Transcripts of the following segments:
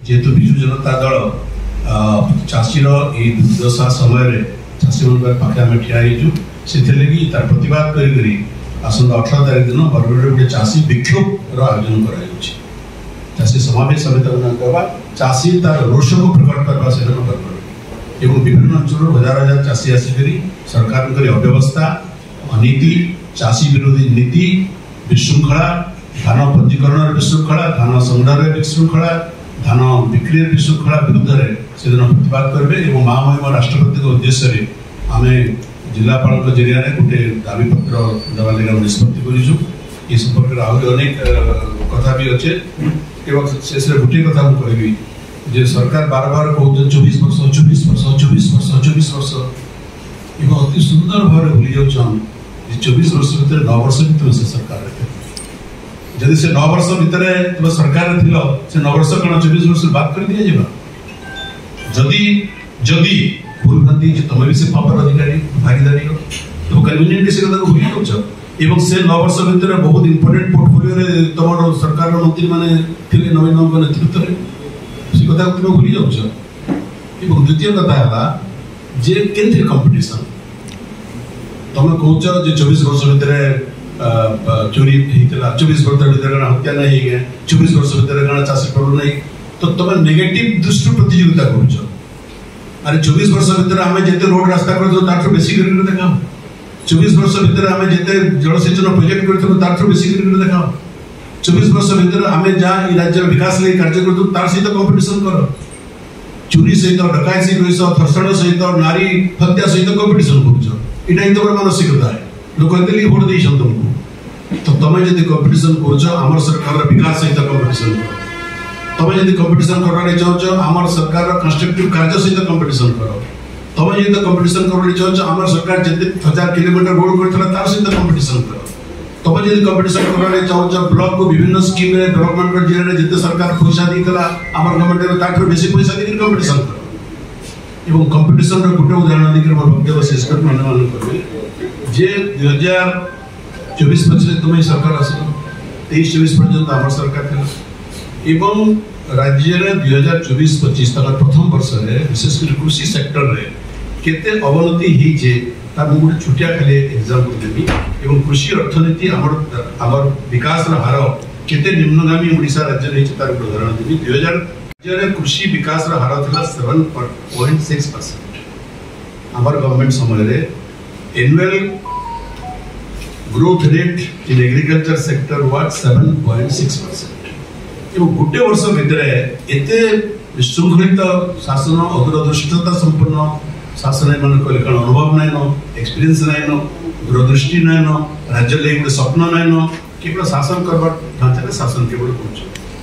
जेहेतु विजु जनता दल चाषीर दुर्दशा समय चाषी मान पाखे आम ठियाईचु से तार प्रतिवाद करी आसंता 18 तारीख दिन बरगढ़ गोटे चाषी विक्षोभ आयोजन कर चाषी समावेश समेत कहवा चाषी तार रोष को प्रकट करवा से बरगढ़ एवं विभिन्न अंचल हजार हजार चाषी आसिक सरकार अव्यवस्था अनीति चाषी विरोधी नीति विशृंखला धान पंजीकरण विशृंखला धान संग्रह विशृंखला धान बिक्री विशृंखला विरुद्ध से दिन प्रतिवाद करेंगे और महामहिम राष्ट्रपति उद्देश्य आम जिलापाल जरिया गोटे दाबी पत्र देवा लगे निष्पत्ति कर संपर्क आहरी अनेक कथा भी अच्छे शेष गोटे कथा मुझे कहबी सरकार बार बार कहते 24 वर्ष 24 वर्ष 24 वर्ष 24 वर्ष एवं अति सुंदर भाव भूली जाऊन 24 वर्ष भर 9 वर्ष भर से सरकार जदि से 9 वर्ष भितर तुम सरकार से 9 वर्ष कौन 24 वर्ष बात कर दिया जदि जदि भूल भ्रांति तुम भी से पावर अधिकारी भागीदारी हो तुम कन्वीनियंट से भूली जाऊँ एवं से 9 वर्ष भितर बहुत इंपोर्टेंट पोर्टफोलियो तुम सरकार मंत्री मैंने नवीन नेतृत्व में से कथा तुम भूली जाऊँ द्वितीय कथा है जे केंद्रीय कंपटीशन तुम कौच 24 वर्ष भितर चोरी होता 24 वर्ष भर हत्या नहीं है 24 वर्ष भर चाषी प्रॉब्लम नहीं तो तुम नेगेटिव दृष्टि प्रतियोगिता कर अरे 24 वर्ष भर आम जिते रोड रास्ता कर बेसी देखा 24 वर्ष भर आम जिते जलसेचन प्रोजेक्ट कर बेसी देखा 24 वर्ष भर आम जहाँ राज्य विकास लगे कार्य कर सहित कंपटीशन कर चोरी सहित डकायती सहित धर्षण सहित नारी हत्या सहित कंपटीशन कर तुम मानसिकता है लोक भोट दे तुमको तो तुम जब कंपटीशन कर सरकार विकास सहित कंपटीशन कर तुम जब कंपटीशन करने चाहो आम सरकार कंस्ट्रक्टिव कार्य सहित कंपटीशन कर तुम जब कंपटीशन करने चाहो आम सरकार जिते 1000 किलोमीटर रोड कर सहित कंपटीशन कर तुम जब कंपटीशन करने चाहो ब्लॉक को विभिन्न स्कीम डेवलपमेंट जिले जिते सरकार पैसा देता आम गवर्नमेंट बेसी पैसा देकर कंपटीशन कर एवं कंपटीशन गोटे उदाहरण देकर मोर वक्तव्य शेष कर मान करें जे 2024-25 तुम सरकार आस 23-24 पर्यंत आम सरकार था एवं राज्य में 2024-25 तक प्रथम वर्ष में विशेषकर कृषि सेक्टर रे केते अवनति होइछे गोटे छुटिया खाली एग्जाम्पल देवी एवं कृषि अर्थनीति आमर विकास हार केते निम्नगामी ओडिशा राज्य रही तार उदाहरण देवी 2000 राज्य में कृषि विकास हार था 7.6%। आमर गवर्नमेंट समय annual growth rate in agriculture sector was 7.6%। एवं गोटे वर्ष भितर एते विशृंखलित शासन अदूरदृष्टता संपन्न शासन मान कहले कौन अनुभव नाइन एक्सपीरियंस नाइन दूरदृष्टि नाइन राज्य लगे गोटे स्वप्न नाइन केवल शासन करवार ढांचा शासन केवल कर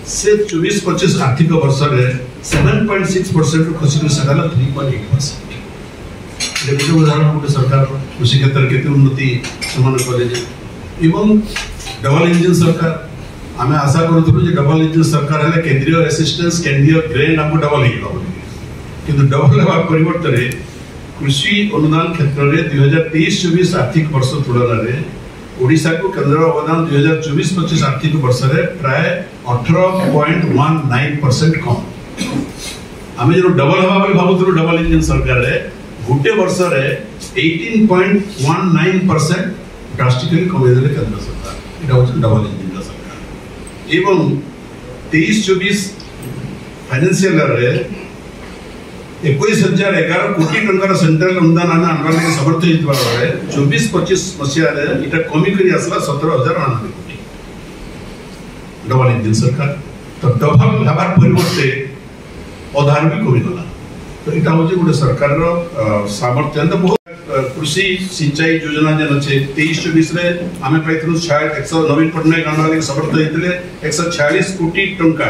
से 24-25 आर्थिक वर्ष में 7.6% खसी खसी 3.8%। गोटे उदाहरण गोटे सरकार कृषि क्षेत्र के उन्नति कले एवं डबल इंजन सरकार आम आशा करूँ डबल इंजन सरकार है केंद्रीय असिस्टेंस केंद्रीय ग्रेड आमको डबल हो डबल होगा परिवर्तन कृषि अनुदान क्षेत्र में 2023-24 आर्थिक वर्ष तुलन में ओडिशा को केंद्र अवदान 2024-25 आर्थिक वर्ष में प्राय 18.19% कम आम जो डबल हवा भावुलु डबल इंजन सरकार गोटे वर्ष 18.19% ड्रास्टिकली कमेदे केंद्र सरकार यहाँ हूँ डबल इंजन सरकार एवं 23-24 फाइनेंशियल ईयर 21,011 कोटी टंकार सेंट्रल अनुदान आम आनवा लगे समर्थ होता 24-25 मसीह यहाँ कमिक आसला 17,099 कोटी डबल इंजन सरकार तो डबल हबार परिवर्ते अधार भी कमिगला तो यहाँ हूँ गोटे सरकार सामर्थ्य तो बहुत कृषि सिंचाई योजना जेन अच्छे 23-24 आम पाई नवीन पट्टनायक आनवा लगे समर्थ होते 146 कोटी टंका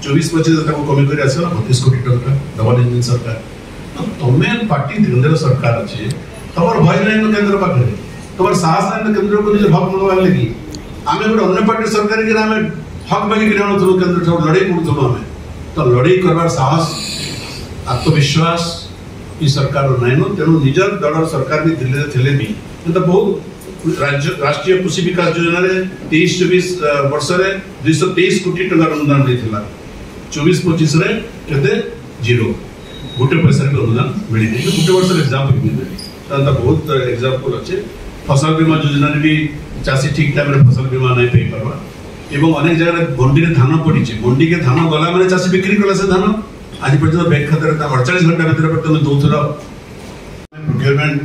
24-25 कमिक आसला 32 कोटी टंका डबल इंजन सरकार तुम्हें पार्टी केंद्र सरकार अच्छे तुम भय नहीं केंद्र पाखे तुम साहस नहीं केंद्र को निजे हक मंगवार लगी आम गोटे अन्य पार्टी सरकार के आम हक मागिक आणुलु केंद्र लड़े पड़ुलु आम तो लड़े करवार साहस आत्मविश्वास ये सरकार नाइन तेणु निजर दल सरकार भी थे भी तो बहुत राष्ट्रीय कृषि विकास योजना 23-24 वर्ष में 223 कोटी टंका अनुदान देता 24-25 रे केते जीरो गोटे पैसा भी अनुदान मिली गोटे वर्ष एग्जाम्पल मिले बहुत एग्जाम्पल अच्छे फसल बीमा योजना भी चाषी ठीक टाइम रे फसल बीमा नहीं पाई पारबा एवं अनेक जगह मंडी में धान पड़ी मंडी के धान गला मैंने चाषी बिक्री कला से धान आज पर्यटन बैंक खाते 48 घंटा भर तुम दो थर प्रोक्योरमेंट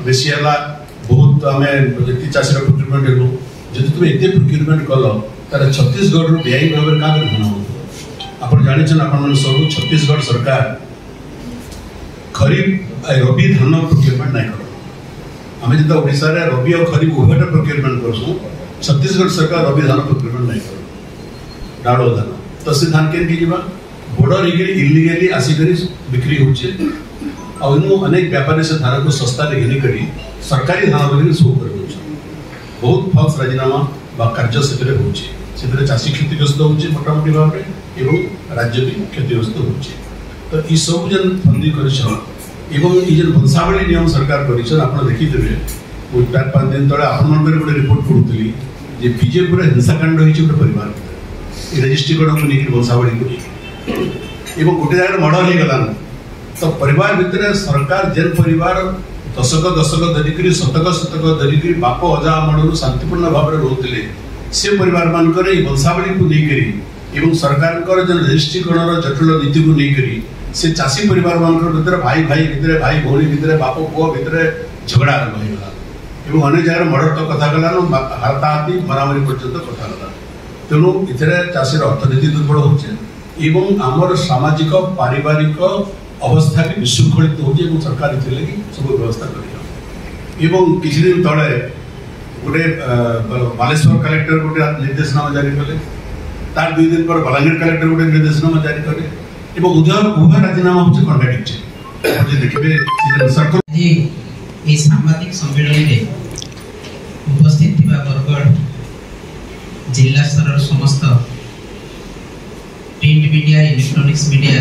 बेसी है बहुत आम जी चाषी प्रोक्योरमेंट हेलु जब तुम एत प्रोक्योरमेंट कल तार छत्तीसगढ़ बेआईन भाव में क्या धान हो आप जानते आप सब छत्तीसगढ़ सरकार खरीफ रबी धान प्रोक्योरमेंट नहीं कर आम जो ओडिशा रबी और खरीफ उभयटा प्रोक्योरमेंट करसु छत्तीसगढ़ सरकार रबी धान प्रोक्योरमेंट नहीं कर डाड़ धान तो से धान के बॉर्डर इलिगेली आसिक बिक्री होचे अनेक व्यापारी से धान को सस्ता घिनी कर सरकारी धान बोल शो कर बहुत फल्स राजीनामा कार्य से चाषी क्षतिग्रस्त होचे मोटामोटी भाव में राज्य भी क्षतिग्रस्त होचे तो ये सब जन फंदी कर वंशावली नियम सरकार कर देखिथे 4-5 दिन तले आपण गोटे रिपोर्ट पढ़ुली जे बीजेपुर हिंसाकांड होती गोटे परिवार रेजिस्ट्रीकरण को लेकिन वंशावली को गोटे जगह मर्डर हो गलान तो परिवार भितर सरकार जेन परिवार दशक धरिक शतक धरिक बाप अजा अमड़ू शांतिपूर्ण भाव में रोते से परिवार मानकर वंशावली को लेकर सरकार जो रेजिस्ट्रीकरण जटिल नीति को लेकर से चाषी परिवार मान भाई भाई भितर भाई भौणी भितर बाप पुओ भितर झगड़ा आरंभ होगा अनेक जगह मर्डर तो कथा गलान हाथाहाथी मरामरी पर्यंत कथा गला तेणु इतने चाषीर अर्थनीति दुर्बल होचे आमर सामाजिक पारिवारिक अवस्था भी विशृंखलित होचे सरकार इतने सब व्यवस्था कर किसी दिन तले गोटे बालेश्वर कलेक्टर गोटे निर्देशनामा जारी कले तार 2 दिन पर बलांगीर कलेक्टर गोटे निर्देशनामा जारी कले उभय राजीनामा होचे कॉन्ट्राडिक्टरी देखिए सांबादिक सम्मेलन में उपस्थित थिबा बरगढ़ जिला स्तर समस्त प्रिंट मीडिया इलेक्ट्रॉनिक्स मीडिया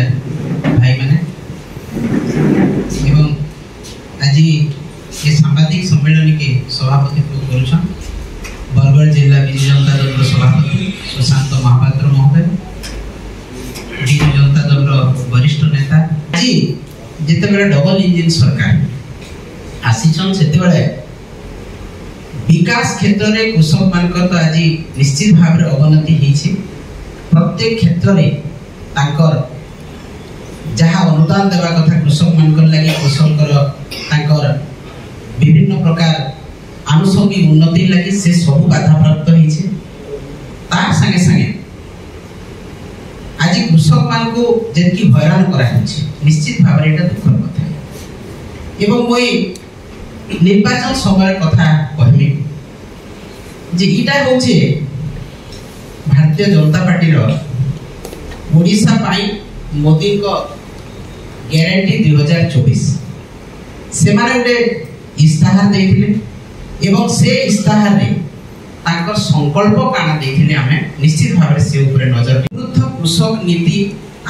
भाई माने एवं आज ये सांबादिक सम्मेलन के सभापतित्व करुछन बरगढ़ जिला विजु जनता दल सभापति सुशांत महापात्र महोदय विजु जनता दल वरिष्ठ नेता आज जिते डबल इंजिन सरकार आसीचन से विकास क्षेत्र में कृषक मान तो आज निश्चित भाव में अवनति होती प्रत्येक क्षेत्र में जहाँ अनुदान देवा कथा कृषक मान लगे कृषक विभिन्न प्रकार आनुषंगिक उन्नति लगी से सब बाधा प्राप्त होती तार संगे संगे आज कृषक मान को जेनकी हैरान करा निश्चित भाव में दुखर कथा एवं मुई निर्वाचन समय कथा कहमी जे इटा होचे भारतीय जनता पार्टी रो ओडिशा पाई मोदी को गारंटी 2024 से माने उडे इस्ताहार देथिले एवं से इस्ताहार रे ताकर संकल्प काना देथिले हमें निश्चित भाव से ऊपर नजर विरुद्ध कृषक नीति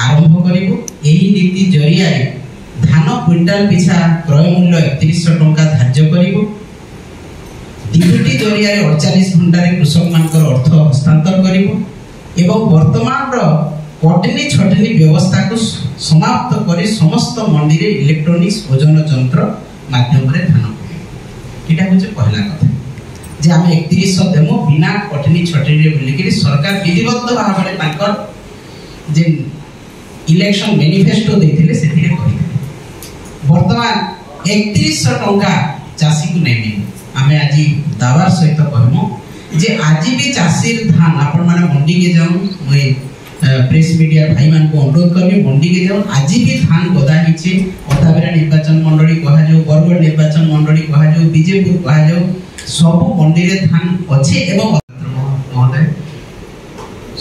आरंभ करिवो एही नीति जरिया धान क्विंटाल पिछा क्रय मूल्य 3100 टंका धार्य करिवो डीबीटी जरिया 48 घंटा रे कृषक मानकर अर्थ हस्तांतर करिवो एवं वर्तमान रो कटनी छटनी व्यवस्था को समाप्त करी समस्त मंडी रे इलेक्ट्रॉनिक्स ओजन यंत्र माध्यम रे धान एटा होचे पहला कथा जे हम 3100 देमो बिना कटनी छटनी रे बोलिकरी सरकार विधिबद्ध भाव रे ताकर जे इलेक्शन मैनिफेस्टो देथिले सेथिरे कहि वर्तमान 3100 टंका चाषी को नहीं आमे आज दावार सहित कहमु जे आज भी चाषी धान आपण माने मंडी के जाऊं मैं प्रेस मीडिया भाई मान को अनुरोध करबी मंडी के जाऊं आज भी धान गदा हिचे अताबेरा निर्वाचन मंडली कहा जो बरगढ़ निर्वाचन मंडली कहा जो बीजेपुर कहा जो सब मंडी रे धान अच्छे एवं महोदय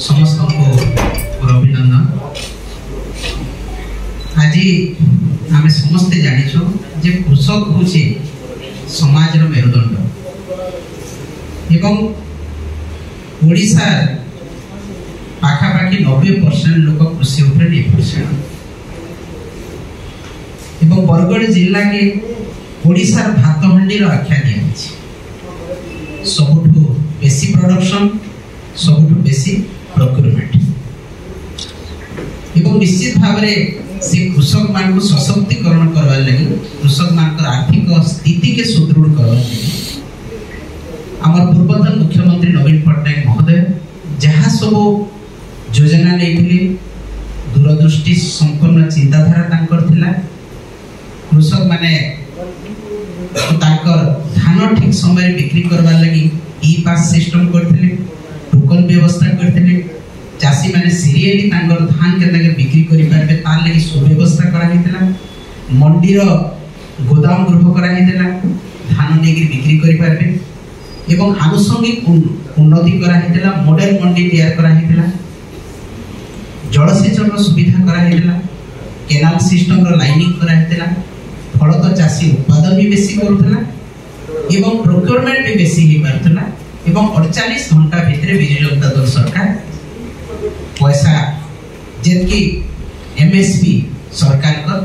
समस्त को अभिनंदन आज आम समस्ते जानिछो जे कृषक होचे समाज रो मेरुदंड एवं ओडिशा पाखापाखी 90% लोक कृषि उपर निर्भरशील एवं बरगढ़ जिला के ओडिशा भातहंडी रो आख्या दिया सबुठु बेसी प्रोडक्शन सबुठु बेसी प्रोक्योरमेंट एवं निश्चित भाव में से कृषक मान को सशक्तिकरण करवा लगी कृषक मान आर्थिक स्थिति के सुदृढ़ करवा लगी आमर पूर्वतन मुख्यमंत्री नवीन पट्टनायक महोदय जहाँ सब योजना नहीं दूरदृष्टि संपन्न चिंताधारा तांकर थिला कृषक माने धान ठीक समय बिक्री करवा लगी ई पास सिस्टम करथिले टोकन व्यवस्था करथिले चासी माने सीरियली तांकर धान के बिक्री करि पारबे तार लगी सुव्यवस्था करा हितला मंडी रो गोदाम गृह करा हितला धान लेके बिक्री करि पारबे एवं आनुषंगिक उन्नति करा हितला मॉडल मंडी तैयार करा हितला जलसेचन रो सुविधा करा हितला केनाल सिस्टम रो लाइनिंग करा हितला फल तो चासी उत्पादन भी बेसी करथला एवं प्रोक्योरमेंट भी बेसी ही करथला एवं 48 घंटा भितर बिजु जनता दल सरकार पैसा जेतकी एमएसपी सरकार को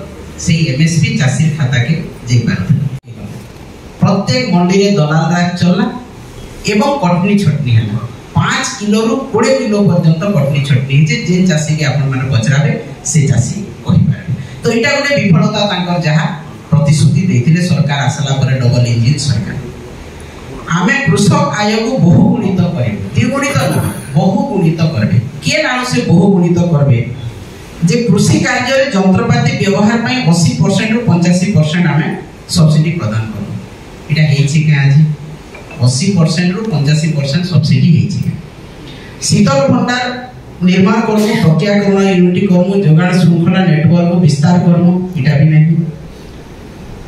से एमएसपी चासी खाता के जे पारथला प्रत्येक मंडी रे दलाल राज चलला एवं कटनी छटनी हला 5 किलो रु 20 किलो पर्यंत कटनी छटनी जे चासी के आपन माने पचराबे से चासी कहि पारे तो एटा गोटे विफलता तांकर जहा प्रतिश्रुति देथिले सरकार आसला पर डबल इंजिन सरकार आमे कृषक आय को बहुगुणित करे द्विगुणित बहुगुणित करबे के नाम से बहुगुणित करबे जे कृषि कार्य रे यंत्रपाति व्यवहार पई 80% रु 85% आमे सब्सिडी प्रदान करू एटा हेछि के आज 80% रु 85% सब्सिडी हेछि शीतल भंडार निर्माण करमु प्रक्रियाकरण यूनिट करमु जोगाण श्रृंखला नेटवर्क विस्तार करमु एटा भी नहीं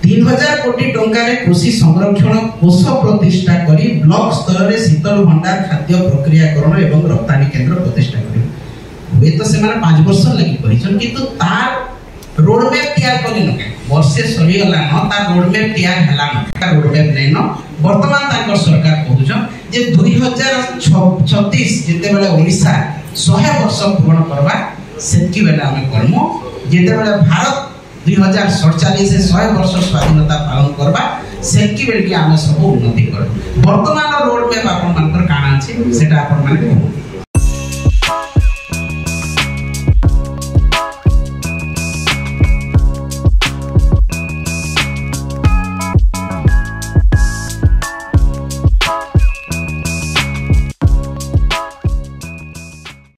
3000 कोटी टंका रे कृषि संरक्षण कोष प्रतिष्ठा करी ब्लॉक स्तर रे शीतल भंडार खाद्य प्रक्रियाकरण एवं रप्तानी केंद्र प्रतिष्ठा करी वे तो से माने 5 वर्ष लगी करिसन किंतु तार रोड मैप तैयार करी न वर्षे सरी गला न तार रोड मैप तैयार हला न तार रोड मैप नै न वर्तमान ताकर सरकार कहउछ जे 2036 जेते बेले ओडिसा 100 वर्ष पूर्ण करबा सेतकी बेला हमें करमो जेते बेले भारत 2047 से 100 वर्ष स्वाधीनता पालन करबा सेतकी बेल के हमें सब उन्नति कर वर्तमान रोड मैप आपन मानकर काना अछि सेटा आपन माने